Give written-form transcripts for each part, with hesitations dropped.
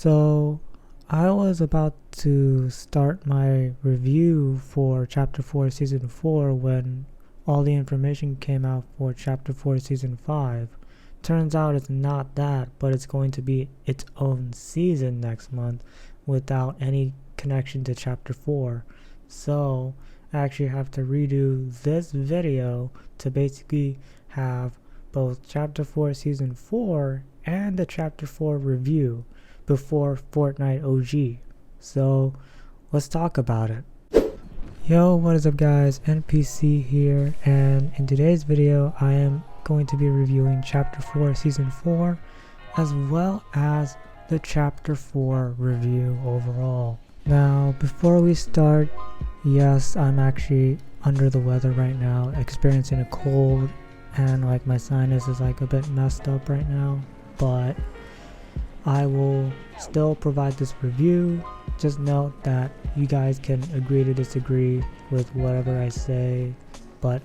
So I was about to start my review for Chapter 4 Season 4 when all the information came out for Chapter 4 Season 5. Turns out it's not that, but it's going to be its own season next month without any connection to Chapter 4. So I actually have to redo this video to basically have both Chapter 4 Season 4 and the Chapter 4 review before Fortnite OG. So let's talk about it. Yo, what is up guys, NPC here, and in today's video I am going to be reviewing Chapter 4 Season 4 as well as the Chapter 4 review overall. Now before we start, yes, I'm actually under the weather right now, experiencing a cold, and like my sinus is like a bit messed up right now, but I will still provide this review. Just note that you guys can agree to disagree with whatever I say, but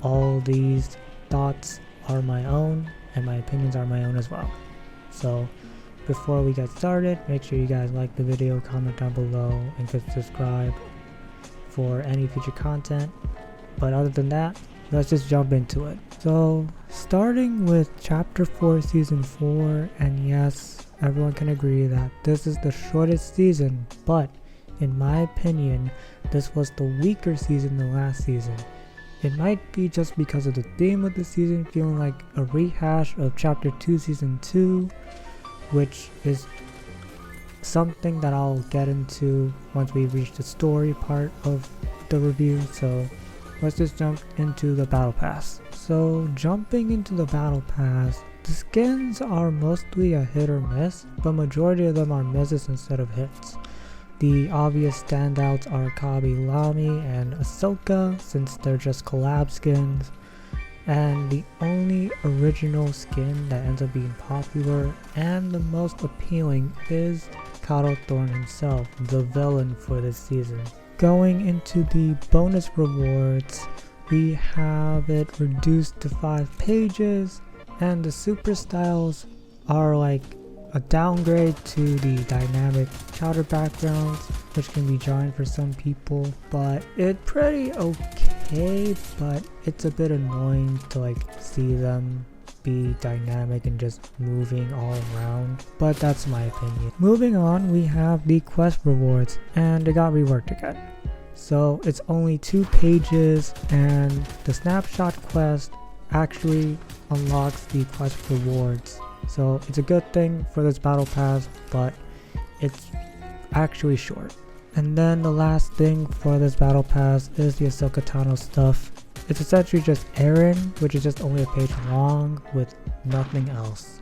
all these thoughts are my own and my opinions are my own as well. So before we get started, make sure you guys like the video, comment down below, and click subscribe for any future content. But other than that, let's just jump into it. So starting with Chapter 4 Season 4, and yes, everyone can agree that this is the shortest season, but in my opinion, this was the weaker season than last season. It might be just because of the theme of the season feeling like a rehash of Chapter 2 Season 2, which is something that I'll get into once we reach the story part of the review. So let's just jump into the Battle Pass. So jumping into the Battle Pass, the skins are mostly a hit or miss, but majority of them are misses instead of hits. The obvious standouts are Kabi Lami and Ahsoka, since they're just collab skins, and the only original skin that ends up being popular and the most appealing is Kato Thorn himself, the villain for this season. Going into the bonus rewards, we have it reduced to 5 pages, and the super styles are like a downgrade to the dynamic chowder backgrounds, which can be jarring for some people, but it's pretty okay, but it's a bit annoying to like see them be dynamic and just moving all around, but that's my opinion. Moving on, we have the quest rewards, and it got reworked again. So it's only 2 pages, and the snapshot quest actually unlocks the quest rewards. So it's a good thing for this battle pass, but it's actually short. And then the last thing for this battle pass is the Ahsoka Tano stuff. It's essentially just Eren, which is just only a page long with nothing else.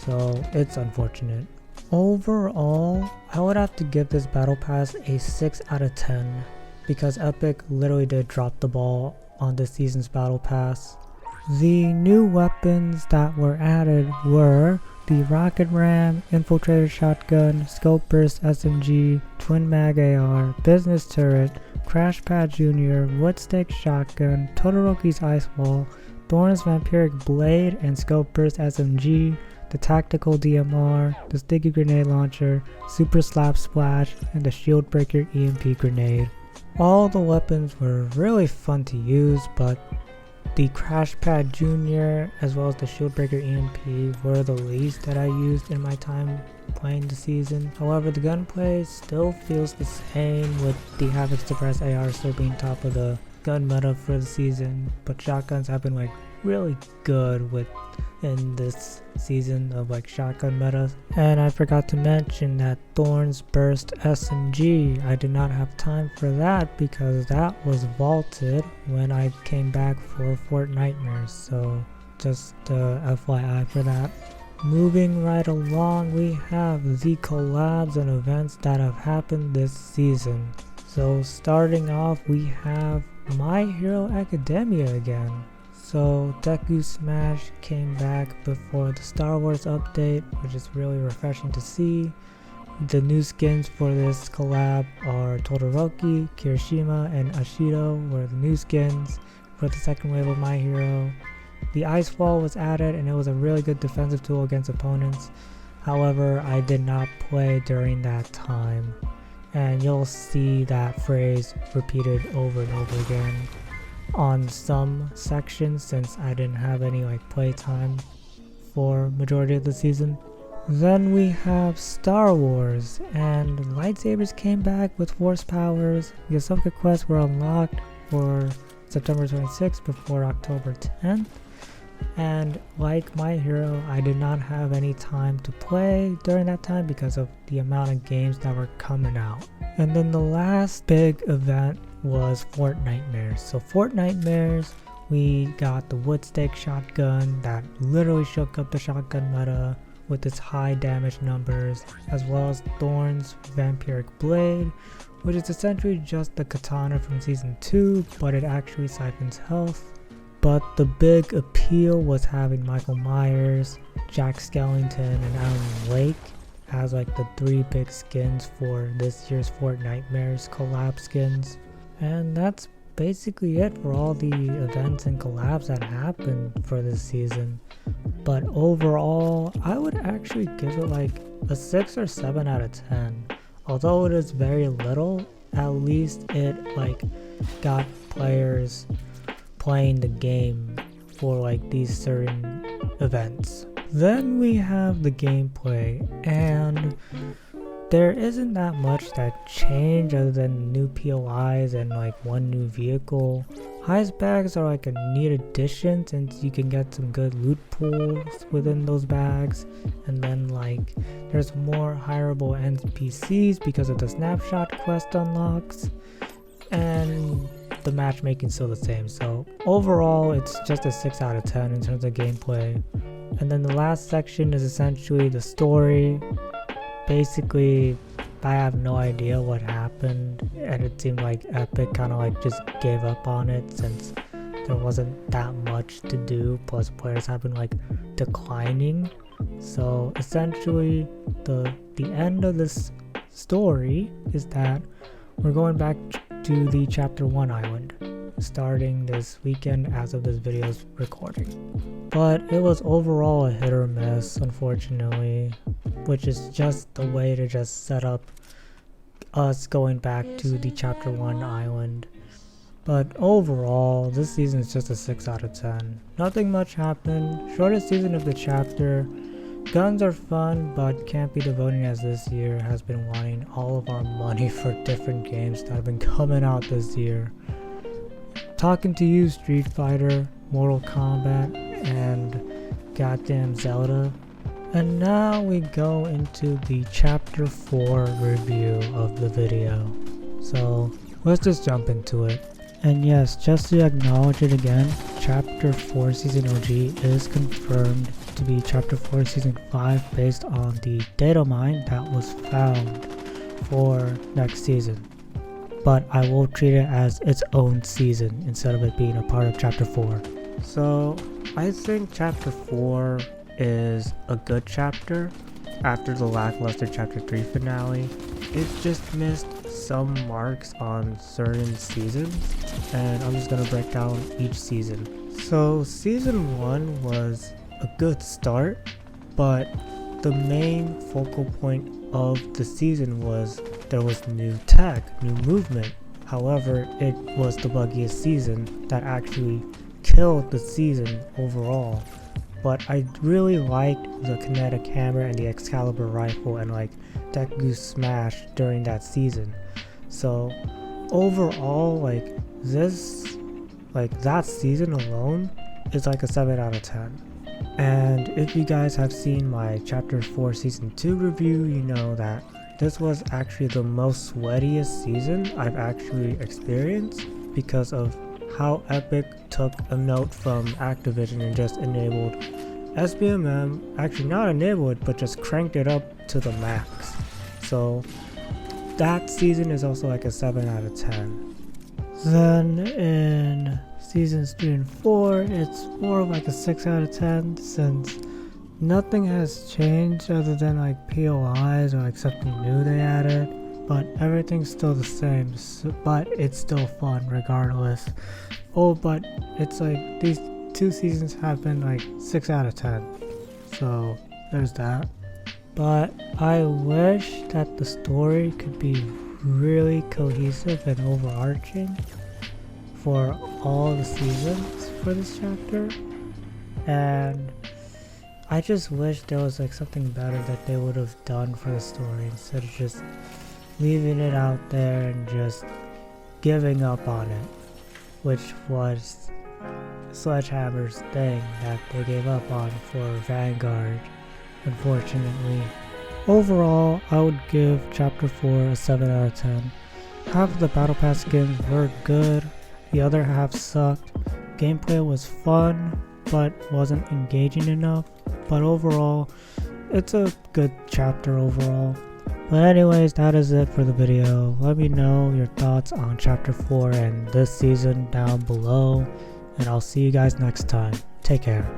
So it's unfortunate. Overall, I would have to give this battle pass a 6 out of 10 because Epic literally did drop the ball on this season's battle pass. The new weapons that were added were the Rocket Ram, Infiltrator Shotgun, Scope Burst SMG, Twin Mag AR, Business Turret, Crash Pad Jr., Woodstick Shotgun, Todoroki's Ice Wall, Thorn's Vampiric Blade and Scope Burst SMG, the Tactical DMR, the Sticky Grenade Launcher, Super Slap Splash, and the Shield Breaker EMP Grenade. All the weapons were really fun to use, but the Crash Pad Jr. as well as the Shield Breaker EMP were the least that I used in my time playing the season. However, the gunplay still feels the same, with the Havoc Suppress AR still being top of the gun meta for the season, but shotguns have been like really good in this season of like shotgun metas. And I forgot to mention that Thorn's Burst SMG, I did not have time for that because that was vaulted when I came back for Fortnite, so just FYI for that. Moving right along, we have the collabs and events that have happened this season. So starting off, we have My Hero Academia again. So Deku Smash came back before the Star Wars update, which is really refreshing to see. The new skins for this collab are Todoroki, Kirishima, and Ashido were the new skins for the second wave of My Hero. The Ice Wall was added and it was a really good defensive tool against opponents. However, I did not play during that time, and you'll see that phrase repeated over and over again on some sections since I didn't have any playtime for majority of the season. Then we have Star Wars, and lightsabers came back with force powers. The Ahsoka quests were unlocked for September 26th before October 10th. And like My Hero, I did not have any time to play during that time because of the amount of games that were coming out. And then the last big event was Fortnite. So Fortnite, we got the wood stake shotgun that literally shook up the shotgun meta with its high damage numbers, as well as Thorn's vampiric blade, which is essentially just the katana from season 2, but it actually siphons health. But the big appeal was having Michael Myers, Jack Skellington, and Alan Wake as the 3 big skins for this year's Fortnite collab skins. And that's basically it for all the events and collabs that happened for this season. But overall, I would actually give it a 6 or 7 out of 10. Although it is very little, at least it got players playing the game for these certain events. Then we have the gameplay, and there isn't that much that changed other than new POIs and one new vehicle. Heist bags are a neat addition since you can get some good loot pools within those bags, and then there's more hireable NPCs because of the snapshot quest unlocks, and the matchmaking still the same. So overall, it's just a 6 out of 10 in terms of gameplay. And then the last section is essentially the story. Basically, I have no idea what happened, and it seemed like Epic kind of just gave up on it since there wasn't that much to do, plus players have been declining. So essentially, the end of this story is that we're going back to the Chapter 1 island, starting this weekend as of this video's recording. But it was overall a hit or miss, unfortunately, which is just the way to just set up us going back to the Chapter 1 island. But overall, this season is just a 6 out of 10. Nothing much happened, shortest season of the chapter. Guns are fun, but can't be devoting as this year has been wanting all of our money for different games that have been coming out this year. Talking to you, Street Fighter, Mortal Kombat, and goddamn Zelda. And now we go into the Chapter 4 review of the video. So let's just jump into it. And yes, just to acknowledge it again, Chapter 4 Season OG is confirmed to be Chapter 4 Season 5 based on the datamine that was found for next season. But I will treat it as its own season instead of it being a part of Chapter 4. So I think Chapter 4 is a good chapter after the lackluster Chapter 3 finale. It just missed some marks on certain seasons, and I'm just gonna break down each season. So Season 1 was a good start, but the main focal point of the season was there was new tech, new movement. However, it was the buggiest season that actually killed the season overall. But I really liked the kinetic hammer and the Excalibur rifle and Deku Goose Smash during that season. So overall, that season alone is a 7 out of 10. And if you guys have seen my Chapter 4 Season 2 review, you know that this was actually the most sweatiest season I've actually experienced because of how Epic took a note from Activision and just enabled SBMM, actually not enabled, but just cranked it up to the max. So that season is also a 7 out of 10. Then in Seasons 3 and 4, it's more of a 6 out of 10 since nothing has changed other than POIs or something new they added, but everything's still the same, but it's still fun regardless. Oh, but it's these 2 seasons have been 6 out of 10, so there's that. but I wish that the story could be really cohesive and overarching for all the seasons for this chapter. And I just wish there was like something better that they would have done for the story instead of just leaving it out there and just giving up on it, which was Sledgehammer's thing that they gave up on for Vanguard, unfortunately. Overall, I would give Chapter 4 a 7 out of 10. Half of the Battle Pass skins were good, the other half sucked. Gameplay was fun, but wasn't engaging enough. But overall, it's a good chapter overall. But anyways, that is it for the video. Let me know your thoughts on Chapter 4 and this season down below. And I'll see you guys next time. Take care.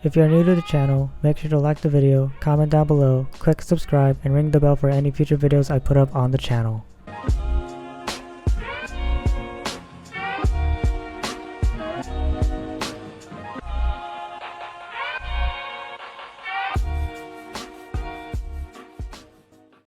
If you are new to the channel, make sure to like the video, comment down below, click subscribe, and ring the bell for any future videos I put up on the channel.